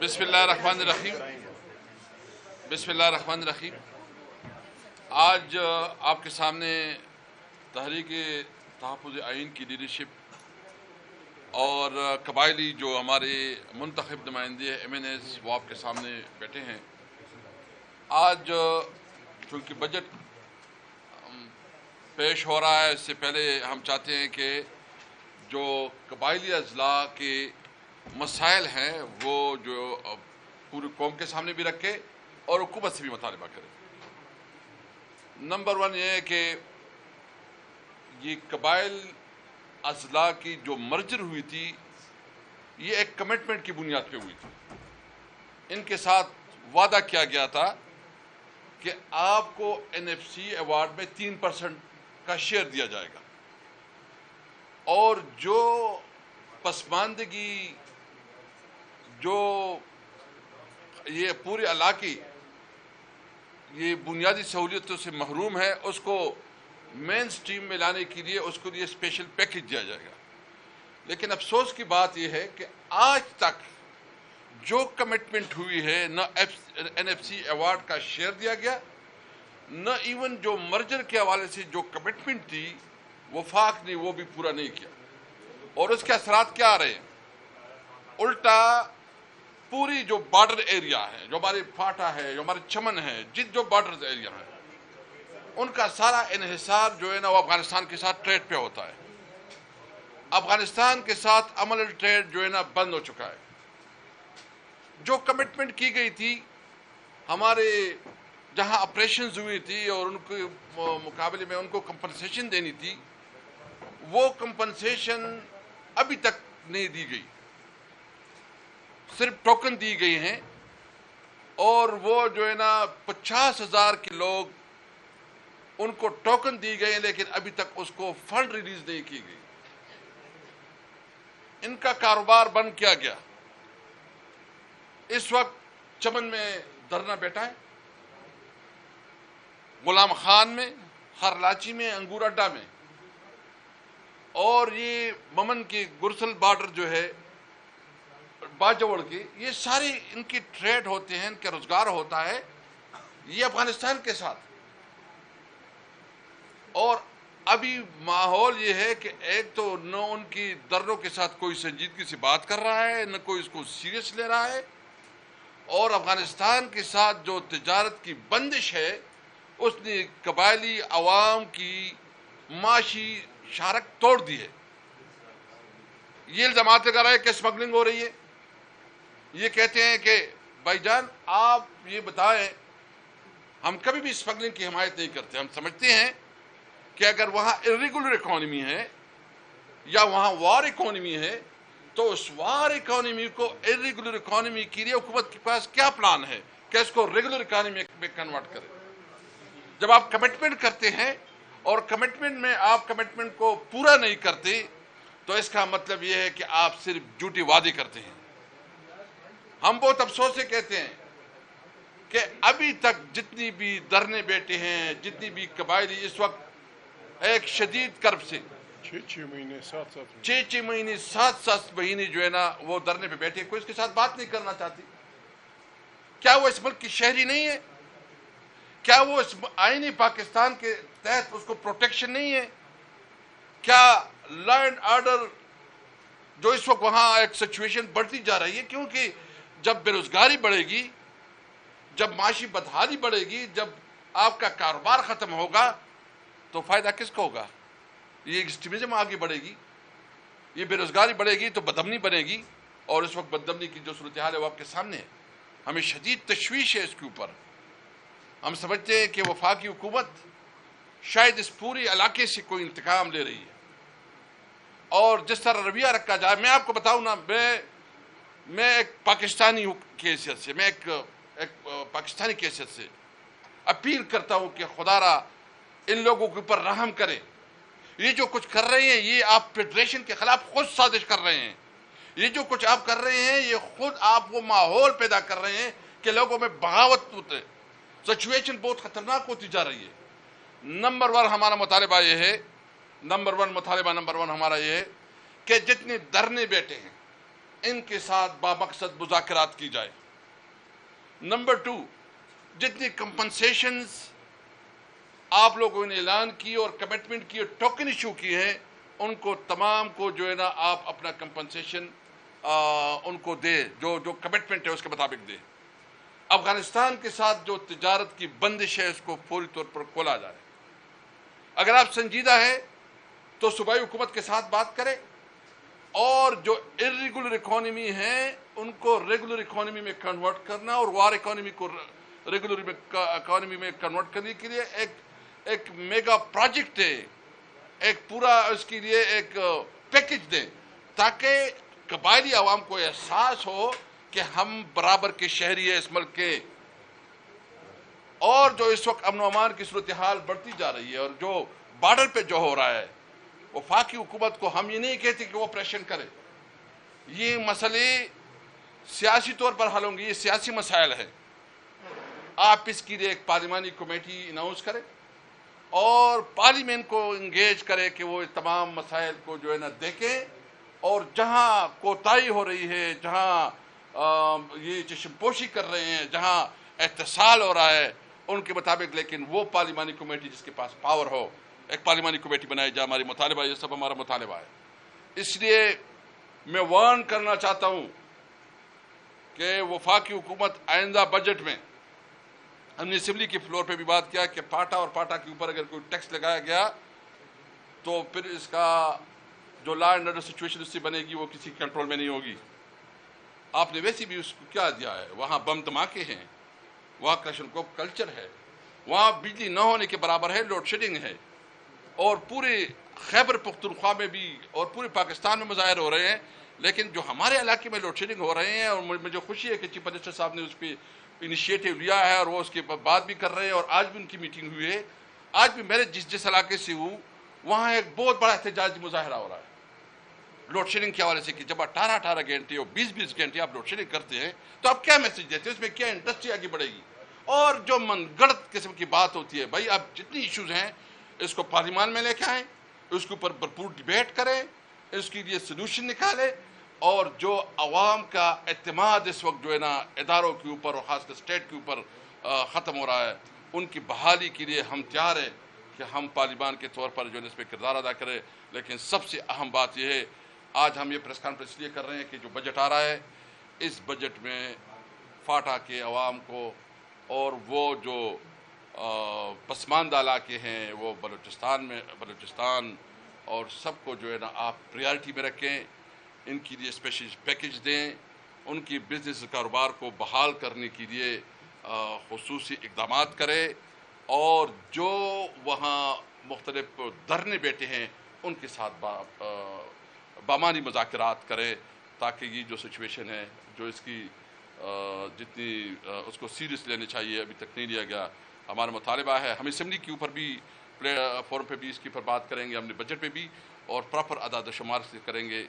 بسم اللہ الرحمن الرحیم بسم اللہ الرحمن الرحیم آج آپ کے سامنے تحریک تحفظ آئین کی لیڈرشپ اور قبائلی جو ہمارے منتخب نمائندے ایم این ایز وہ آپ کے سامنے بیٹھے ہیں۔ آج چونکہ بجٹ پیش ہو رہا ہے، اس سے پہلے ہم چاہتے ہیں کہ جو قبائلی اضلاع کے مسائل ہیں وہ جو پوری قوم کے سامنے بھی رکھے اور حکومت سے بھی مطالبہ کرے۔ نمبر 1 یہ ہے کہ یہ قبائل اضلاع کی جو مرجر ہوئی تھی یہ ایک کمٹمنٹ کی بنیاد پہ ہوئی تھی۔ ان کے ساتھ وعدہ کیا گیا تھا کہ آپ کو NFC ایوارڈ میں 3% کا شیئر دیا جائے گا، اور جو پسماندگی جو یہ پورے علاقے یہ بنیادی سہولیتوں سے محروم ہے اس کو مین سٹریم میں لانے کے لیے اس کو یہ اسپیشل پیکج دیا جائے گا۔ لیکن افسوس کی بات یہ ہے کہ آج تک جو کمٹمنٹ ہوئی ہے نہ NFC ایوارڈ کا شیئر دیا گیا، نہ ایون جو مرجر کے حوالے سے جو کمٹمنٹ تھی وفاق نے وہ بھی پورا نہیں کیا۔ اور اس کے اثرات کیا آ رہے ہیں؟ الٹا پوری جو بارڈر ایریا ہے، جو ہمارے فاٹا ہے، جو ہمارے چمن ہے، جو بارڈر ایریا ہے، ان کا سارا انحصار جو ہے نا وہ افغانستان کے ساتھ ٹریڈ پہ ہوتا ہے۔ افغانستان کے ساتھ عمل ٹریڈ جو ہے نا بند ہو چکا ہے۔ جو کمٹمنٹ کی گئی تھی ہمارے جہاں آپریشنز ہوئی تھی اور ان کے مقابلے میں ان کو کمپنسیشن دینی تھی، وہ کمپنسیشن ابھی تک نہیں دی گئی، صرف ٹوکن دی گئی ہیں۔ اور وہ جو ہے نا 50,000 کے لوگ ان کو ٹوکن دی گئے، لیکن ابھی تک اس کو فنڈ ریلیز نہیں کی گئی۔ ان کا کاروبار بند کیا گیا۔ اس وقت چمن میں دھرنا بیٹھا ہے، غلام خان میں، خرلاچی میں، انگور اڈا میں، اور یہ ممن کی گرسل بارڈر جو ہے باجوڑ کی، یہ ساری ان کی ٹریڈ ہوتے ہیں، ان کا روزگار ہوتا ہے یہ افغانستان کے ساتھ۔ اور ابھی ماحول یہ ہے کہ ایک تو نہ ان کی دروں کے ساتھ کوئی سنجیدگی سے بات کر رہا ہے، نہ کوئی اس کو سیریس لے رہا ہے، اور افغانستان کے ساتھ جو تجارت کی بندش ہے اس نے قبائلی عوام کی معاشی شارک توڑ دی ہے۔ یہ الزامات لگا رہا ہے کہ اسمگلنگ ہو رہی ہے۔ یہ کہتے ہیں کہ بھائی جان آپ یہ بتائیں، ہم کبھی بھی اسمگلنگ کی حمایت نہیں کرتے۔ ہم سمجھتے ہیں کہ اگر وہاں irregular اکانومی ہے یا وہاں وار اکانومی ہے تو اس وار اکانومی کو irregular اکانومی کے لیے حکومت کے پاس کیا پلان ہے کہ اس کو ریگولر اکانومی میں کنورٹ کرے۔ جب آپ کمٹمنٹ کرتے ہیں اور کمٹمنٹ میں آپ کمٹمنٹ کو پورا نہیں کرتے تو اس کا مطلب یہ ہے کہ آپ صرف جھوٹے وعدے کرتے ہیں۔ ہم بہت افسوس سے کہتے ہیں کہ ابھی تک جتنی بھی دھرنے بیٹھے ہیں، جتنی بھی قبائلی اس وقت ایک شدید کرب سے 6 مہینے 7 مہینے جو ہے نا وہ دھرنے پہ بیٹھے، کوئی اس کے ساتھ بات نہیں کرنا چاہتی۔ کیا وہ اس ملک کی شہری نہیں ہے؟ کیا وہ اس آئینی پاکستان کے تحت اس کو پروٹیکشن نہیں ہے؟ کیا لا اینڈ آرڈر جو اس وقت وہاں ایک سچویشن بڑھتی جا رہی ہے، کیونکہ جب بے روزگاری بڑھے گی، جب معاشی بدحالی بڑھے گی، جب آپ کا کاروبار ختم ہوگا تو فائدہ کس کو ہوگا؟ یہ ایکسٹریمزم آگے بڑھے گی، یہ بے روزگاری بڑھے گی تو بدامنی بنے گی، اور اس وقت بدامنی کی جو صورتحال ہے وہ آپ کے سامنے ہے۔ ہمیں شدید تشویش ہے اس کے اوپر۔ ہم سمجھتے ہیں کہ وفاقی حکومت شاید اس پوری علاقے سے کوئی انتقام لے رہی ہے، اور جس طرح رویہ رکھا جائے، میں آپ کو بتاؤں نا، میں ایک پاکستانی کی حیثیت سے، میں ایک پاکستانی کی حیثیت سے اپیل کرتا ہوں کہ خدا را ان لوگوں کے اوپر رحم کرے۔ یہ جو کچھ کر رہے ہیں یہ آپ فیڈریشن کے خلاف خود سازش کر رہے ہیں۔ یہ جو کچھ آپ کر رہے ہیں یہ خود آپ وہ ماحول پیدا کر رہے ہیں کہ لوگوں میں بغاوت ہوتے، سچویشن بہت خطرناک ہوتی جا رہی ہے۔ نمبر 1 ہمارا مطالبہ یہ ہے، نمبر 1 ہمارا یہ ہے کہ جتنے دھرنے بیٹھے ہیں ان کے ساتھ بامقصد مذاکرات کی جائے۔ نمبر 2، جتنی کمپنسیشنز آپ لوگوں نے اعلان کی اور کمٹمنٹ کی اور ٹوکن ایشو کی ہیں، ان کو تمام کو جو ہے نا آپ اپنا کمپنسیشن ان کو دے، جو کمٹمنٹ ہے اس کے مطابق دے۔ افغانستان کے ساتھ جو تجارت کی بندش ہے اس کو فوری طور پر کھولا جائے۔ اگر آپ سنجیدہ ہے تو صوبائی حکومت کے ساتھ بات کریں، اور جو ارریگولر اکانومی ہے ان کو ریگولر اکانومی میں کنورٹ کرنا، اور وار اکانومی کو ریگولر اکانومی میں کنورٹ کرنے کے لیے ایک میگا پروجیکٹ ہے، ایک پورا اس کے لیے ایک پیکج دیں، تاکہ قبائلی عوام کو احساس ہو کہ ہم برابر کے شہری ہیں اس ملک کے۔ اور جو اس وقت امن و امان کی صورتحال بڑھتی جا رہی ہے، اور جو بارڈر پہ جو ہو رہا ہے، وفاقی حکومت کو ہم یہ نہیں کہتے کہ وہ آپریشن کرے، یہ مسئلے سیاسی طور پر حل ہوں گے، یہ سیاسی مسائل ہیں۔ آپ اس کے لیے ایک پارلیمانی کمیٹی اناؤنس کریں اور پارلیمنٹ کو انگیج کرے کہ وہ تمام مسائل کو جو ہے نا دیکھیں، اور جہاں کوتاہی ہو رہی ہے، جہاں یہ چشم پوشی کر رہے ہیں، جہاں احتسال ہو رہا ہے، ان کے مطابق لیکن وہ پارلیمانی کمیٹی جس کے پاس پاور ہو، ایک پارلیمانی کمیٹی بنائی جائے۔ ہماری مطالبہ، یہ سب ہمارا مطالبہ ہے۔ اس لیے میں وارن کرنا چاہتا ہوں کہ وفاقی حکومت آئندہ بجٹ میں، ہم نے اسمبلی کے فلور پہ بھی بات کیا کہ پاٹا اور پاٹا کے اوپر اگر کوئی ٹیکس لگایا گیا تو پھر اس کا جو لا اینڈ آرڈر سچویشن اس سے بنے گی وہ کسی کنٹرول میں نہیں ہوگی۔ آپ نے ویسے بھی اس کو کیا دیا ہے، وہاں بم دھماکے ہیں، وہاں کلاشنکوف کلچر ہے، وہاں بجلی نہ ہونے کے برابر ہے، لوڈ شیڈنگ ہے، اور پورے خیبر پختونخوا میں بھی اور پورے پاکستان میں مظاہر ہو رہے ہیں۔ لیکن جو ہمارے علاقے میں لوڈ شیڈنگ ہو رہے ہیں، اور مجھے خوشی ہے کہ چیف منسٹر صاحب نے اس پہ انیشیٹو لیا ہے اور وہ اس کے بات بھی کر رہے ہیں، اور آج بھی ان کی میٹنگ ہوئی ہے۔ آج بھی میرے جس علاقے سے ہوں وہاں ایک بہت بڑا احتجاجی مظاہرہ ہو رہا ہے لوڈ شیڈنگ کے حوالے سے، کہ جب 18 گھنٹے اور 20 گھنٹے آپ لوڈ شیڈنگ کرتے ہیں تو آپ کیا میسج دیتے ہیں، اس میں کیا انڈسٹری آگے بڑھے گی؟ اور جو من گڑت قسم کی بات ہوتی ہے، بھائی آپ جتنی ایشوز ہیں اس کو پارلیمان میں لے کے آئیں، اس کے اوپر بھرپور ڈیبیٹ کریں، اس کے لیے سلوشن نکالیں، اور جو عوام کا اعتماد اس وقت جو ہے نا اداروں کے اوپر اور خاص کر اسٹیٹ کے اوپر ختم ہو رہا ہے، ان کی بحالی کے لیے ہم تیار ہیں کہ ہم پارلیمان کے طور پر جو ہے اس پہ کردار ادا کریں۔ لیکن سب سے اہم بات یہ ہے، آج ہم یہ پریس کانفرنس اس لیے کر رہے ہیں کہ جو بجٹ آ رہا ہے، اس بجٹ میں فاٹا کے عوام کو اور وہ جو پسماندہ علاقے ہیں، وہ بلوچستان اور سب کو جو ہے نا آپ پریارٹی میں رکھیں، ان کے لیے اسپیشل پیکج دیں، ان کی بزنس کاروبار کو بحال کرنے کے لیے خصوصی اقدامات کریں، اور جو وہاں مختلف دھرنے بیٹھے ہیں ان کے ساتھ بامانی مذاکرات کریں، تاکہ یہ جو سچویشن ہے، جو اس کی جتنی اس کو سیریس لینے چاہیے ابھی تک نہیں لیا گیا۔ ہمارا مطالبہ ہے، ہم اسمبلی کے اوپر بھی فورم پہ بھی اس کے اوپر بات کریں گے، ہم نے بجٹ پہ بھی، اور پراپر اعداد و شمار سے کریں گے۔